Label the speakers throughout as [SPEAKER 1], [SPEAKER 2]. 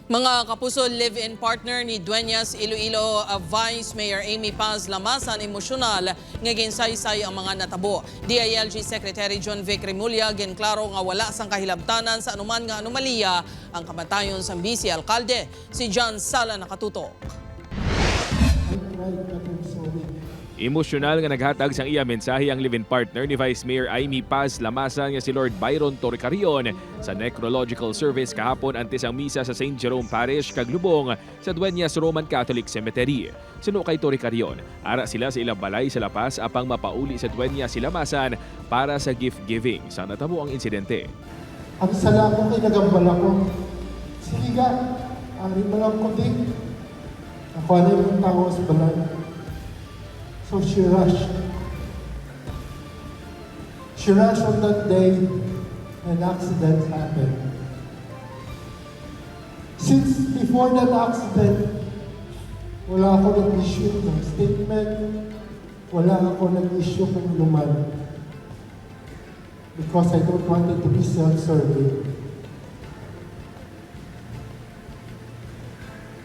[SPEAKER 1] Mga kapuso, live-in partner ni Dueñas Iloilo Vice Mayor Amy Paz Lamasan emosyonal nga ginsaysay ang mga natabo. DILG Secretary John Vic Remulla ginklaro nga wala sang kahilabtanan sa anuman nga anomalya ang kamatayon sa Vice Alcalde. Si John Sala nakatutok.
[SPEAKER 2] Emosyonal nga naghatag sang iya mensahe ang live-in partner ni Vice Mayor Amy Paz Lamasan nga si Lord Byron Torrecarion sa necrological service kahapon antes ang misa sa St. Jerome Parish Kaglubong sa Dueñas Roman Catholic Cemetery. Suno kay Torrecarion, ara sila sa ilang balay sa Lapas apang mapauli sa Dueñas si Lamasan para sa gift giving sa natabo ang insidente.
[SPEAKER 3] Ang sala ko kay nagambala ko. Sige nga, ari malam ko din. Ako ano yung tao sa balay. So she rushed. She rushed on that day and accident happened. Since before that accident, wala ako nag-issue ng statement, wala ako nag-issue ng luman. Because I don't want it to be self-serving.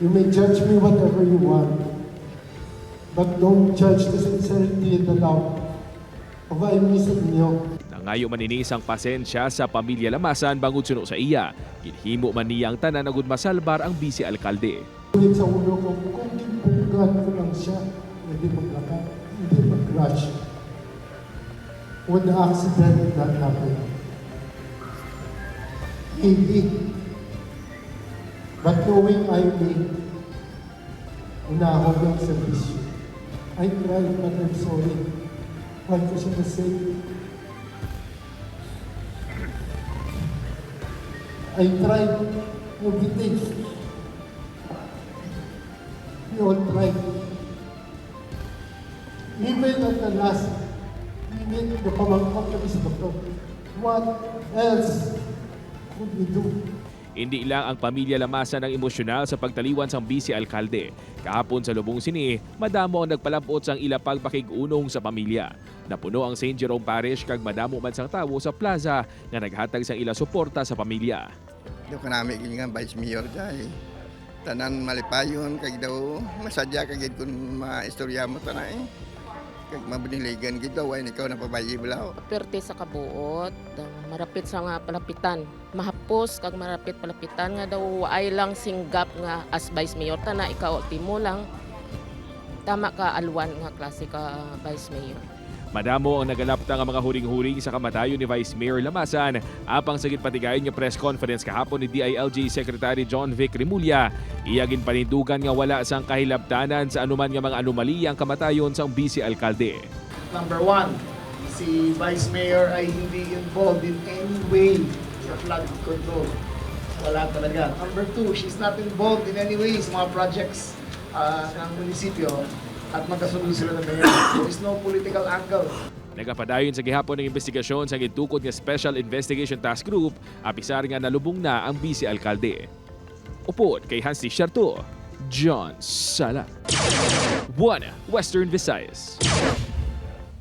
[SPEAKER 3] You may judge me whatever you want. But don't judge the sincerity and the love of I miss inyo.
[SPEAKER 2] Nangayo maninis ang pasensya sa pamilya Lamasan bangod suno sa iya. Ginhimo man niya ang tanan agud masalbar ang Vice Alcalde.
[SPEAKER 3] Ulit sa ulo ko, kung gibugan ko lang siya, hindi maglakad, hindi mag-crash. When the accident that happened, hindi. But knowing I may, unahog ang servisyo. I cried, but I'm sorry. Why ko siya na-say? I tried everything. We all tried. Even at the last minute, napamangkot kami sa doktor. What else could we do?
[SPEAKER 2] Hindi lang ang pamilya Lamasan ang emosyonal sa pagtaliwan sang Vice Alcalde. Kahapon sa Lubong Sini, madamo ang nagpalabot sang ila pagpakigunong sa pamilya. Napuno ang St. Jerome Parish kag madamo man sang tawo sa plaza nga naghatag sang ila suporta sa pamilya.
[SPEAKER 4] Daw kanami nga Vice Mayor jay. Tanan malipayon kag daw masadya kag kun maistorya mo tanay. Kag mabiniligan gid daw ay ikaw na pabayi balaw.
[SPEAKER 5] Perte sa kabuot, marapit sa nga palapitan. Mahapos kag marapit palapitan nga daw ay lang singgap nga as Vice Mayor tana ikaw timo lang. Tama ka alwan nga klase ka Vice Mayor.
[SPEAKER 2] Madamo ang nagalapta nga mga huring-huring sa kamatayon ni Vice Mayor Lamasan apang sa gitpatigayon nga press conference kahapon ni DILG Secretary John Vic Remulla. Iyagin panindugan nga wala sang kahilabtanan sa anuman nga mga anomaliyang kamatayon sa Vice Alcalde.
[SPEAKER 6] Number one, si Vice Mayor ay hindi involved in any way sa flood control. Wala talaga. Number two, she's not involved in any way sa mga projects ng munisipyo at magkasunod sila ng mayor. There is no political angle.
[SPEAKER 2] Nagapadayon sa gihapon ng investigasyon sa gitukod nga Special Investigation Task Group, apisar nga nalubong na ang Vice Alcalde. Upod kay Hansi Sharto, John Sala. 1 Western Visayas.